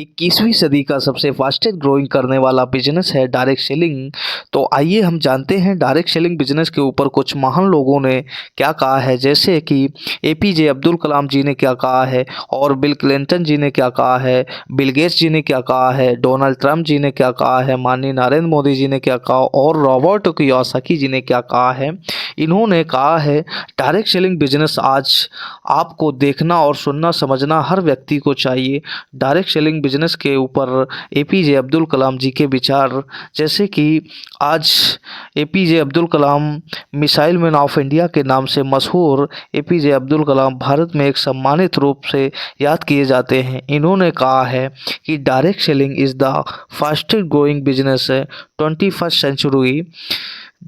21वीं सदी का सबसे फास्टेस्ट ग्रोइंग करने वाला बिजनेस है डायरेक्ट सेलिंग। तो आइए हम जानते हैं डायरेक्ट सेलिंग बिजनेस के ऊपर कुछ महान लोगों ने क्या कहा है, जैसे कि एपीजे अब्दुल कलाम जी ने क्या कहा है, और बिल क्लिंटन जी ने क्या कहा है, बिल गेट्स जी ने क्या कहा है, डोनाल्ड ट्रंप जी ने क्या कहा है, माननीय नरेंद्र मोदी जी ने क्या कहा, और रॉबर्ट कियोसाकी जी ने क्या कहा है। इन्होंने कहा है डायरेक्ट सेलिंग बिजनेस आज आपको देखना और सुनना समझना हर व्यक्ति को चाहिए। डायरेक्ट सेलिंग बिजनेस के ऊपर एपीजे अब्दुल कलाम जी के विचार, जैसे कि आज APJ Abdul Kalam missile man of India के नाम से मशहूर एपीजे अब्दुल कलाम भारत में एक सम्मानित रूप से याद किए जाते हैं। इन्होंने कहा है कि direct selling is the fastest growing business 21st century,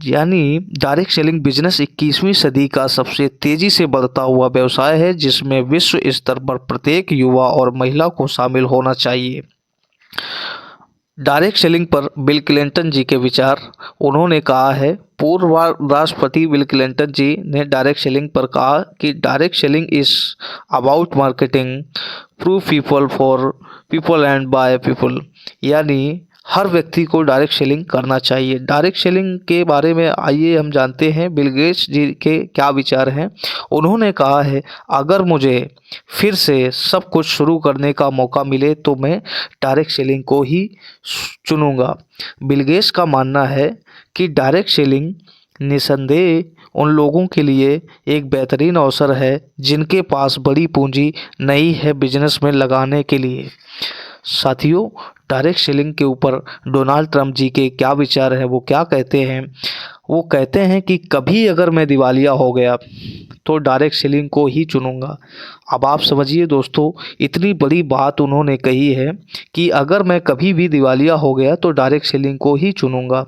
यानी डायरेक्ट सेलिंग बिजनेस 21वीं सदी का सबसे तेजी से बढ़ता हुआ व्यवसाय है, जिसमें विश्व स्तर पर प्रत्येक युवा और महिला को शामिल होना चाहिए। डायरेक्ट सेलिंग पर बिल क्लिंटन जी के विचार, उन्होंने कहा है, पूर्व राष्ट्रपति बिल क्लिंटन जी ने डायरेक्ट सेलिंग पर कहा कि direct selling is about marketing through people for people and by people, यानी हर व्यक्ति को डायरेक्ट सेलिंग करना चाहिए। डायरेक्ट सेलिंग के बारे में आइए हम जानते हैं बिल गेट्स जी के क्या विचार हैं। उन्होंने कहा है, अगर मुझे फिर से सब कुछ शुरू करने का मौका मिले तो मैं डायरेक्ट सेलिंग को ही चुनूंगा। बिल गेट्स का मानना है कि डायरेक्ट सेलिंग निसंदेह उन लोगों के लिए एक बेहतरीन अवसर है जिनके पास बड़ी पूंजी नहीं है बिजनेस में लगाने के लिए। साथियों, डायरेक्ट सेलिंग के ऊपर डोनाल्ड ट्रंप जी के क्या विचार हैं, वो क्या कहते हैं। वो कहते हैं कि कभी अगर मैं दिवालिया हो गया तो डायरेक्ट सेलिंग को ही चुनूंगा। अब आप समझिए दोस्तों, इतनी बड़ी बात उन्होंने कही है कि अगर मैं कभी भी दिवालिया हो गया तो डायरेक्ट सेलिंग को ही चुनूंगा।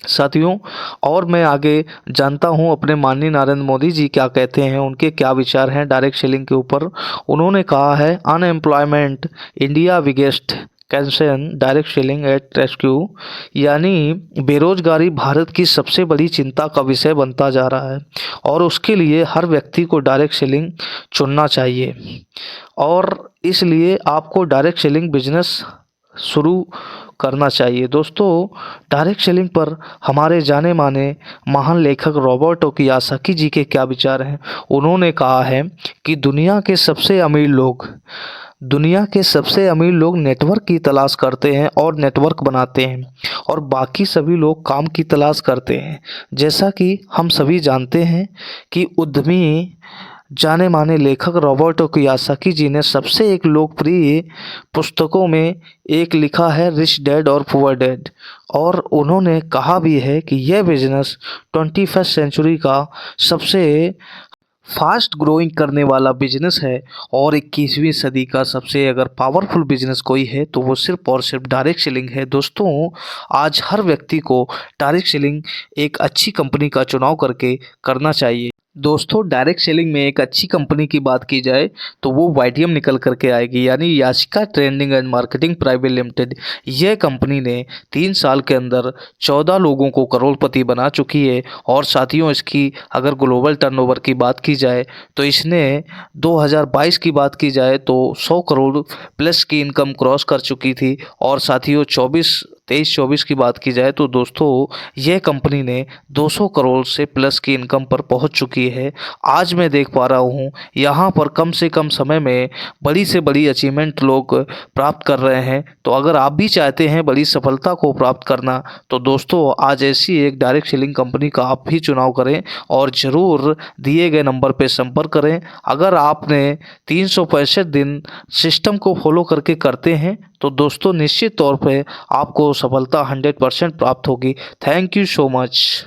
साथियों, और मैं आगे जानता हूं अपने माननीय नरेंद्र मोदी जी क्या कहते हैं, उनके क्या विचार हैं डायरेक्ट सेलिंग के ऊपर। उन्होंने कहा है, unemployment India biggest concern direct selling at rescue, यानी बेरोजगारी भारत की सबसे बड़ी चिंता का विषय बनता जा रहा है और उसके लिए हर व्यक्ति को डायरेक्ट सेलिंग चुनना चाहिए और इसलिए आपको डायरेक्ट सेलिंग बिजनेस शुरू करना चाहिए। दोस्तों, डायरेक्ट सेलिंग पर हमारे जाने माने महान लेखक रॉबर्ट कियोसाकी जी के क्या विचार हैं। उन्होंने कहा है कि दुनिया के सबसे अमीर लोग नेटवर्क की तलाश करते हैं और नेटवर्क बनाते हैं और बाकी सभी लोग काम की तलाश करते हैं। जैसा कि हम सभी जानते हैं कि उद्यमी जाने माने लेखक रॉबर्ट कियोसाकी जी ने सबसे एक लोकप्रिय पुस्तकों में एक लिखा है, रिच डैड और पुअर डैड, और उन्होंने कहा भी है कि यह बिजनेस 21st सेंचुरी का सबसे फास्ट ग्रोइंग करने वाला बिजनेस है और 21वीं सदी का सबसे अगर पावरफुल बिजनेस कोई है तो वो सिर्फ और सिर्फ डायरेक्ट सेलिंग है। दोस्तों, आज हर व्यक्ति को डायरेक्ट सेलिंग एक अच्छी कंपनी का चुनाव करके करना चाहिए। दोस्तों, डायरेक्ट सेलिंग में एक अच्छी कंपनी की बात की जाए तो वो वाईटीएम निकल करके आएगी, यानी Yashika trading and marketing private limited. यह कंपनी ने 3 साल के अंदर 14 लोगों को करोड़पति बना चुकी है और साथियों, इसकी अगर ग्लोबल टर्नओवर की बात की जाए तो इसने 2022 की बात की जाए तो 100 करोड़ प्लस की इनकम क्रॉस कर चुकी थी और साथियों 23-24 की बात की जाए तो दोस्तों यह कंपनी ने 200 करोड़ से प्लस की इनकम पर पहुंच चुकी है। आज मैं देख पा रहा हूं यहां पर कम से कम समय में बड़ी से बड़ी अचीवमेंट लोग प्राप्त कर रहे हैं। तो अगर आप भी चाहते हैं बड़ी सफलता को प्राप्त करना तो दोस्तों आज ऐसी एक डायरेक्ट सेलिंग कंपनी का आप भी चुनाव करें और ज़रूर दिए गए नंबर पर संपर्क करें। अगर आपने 365 दिन सिस्टम को फॉलो करके करते हैं तो दोस्तों निश्चित तौर पे आपको सफलता 100% प्राप्त होगी। Thank you so much.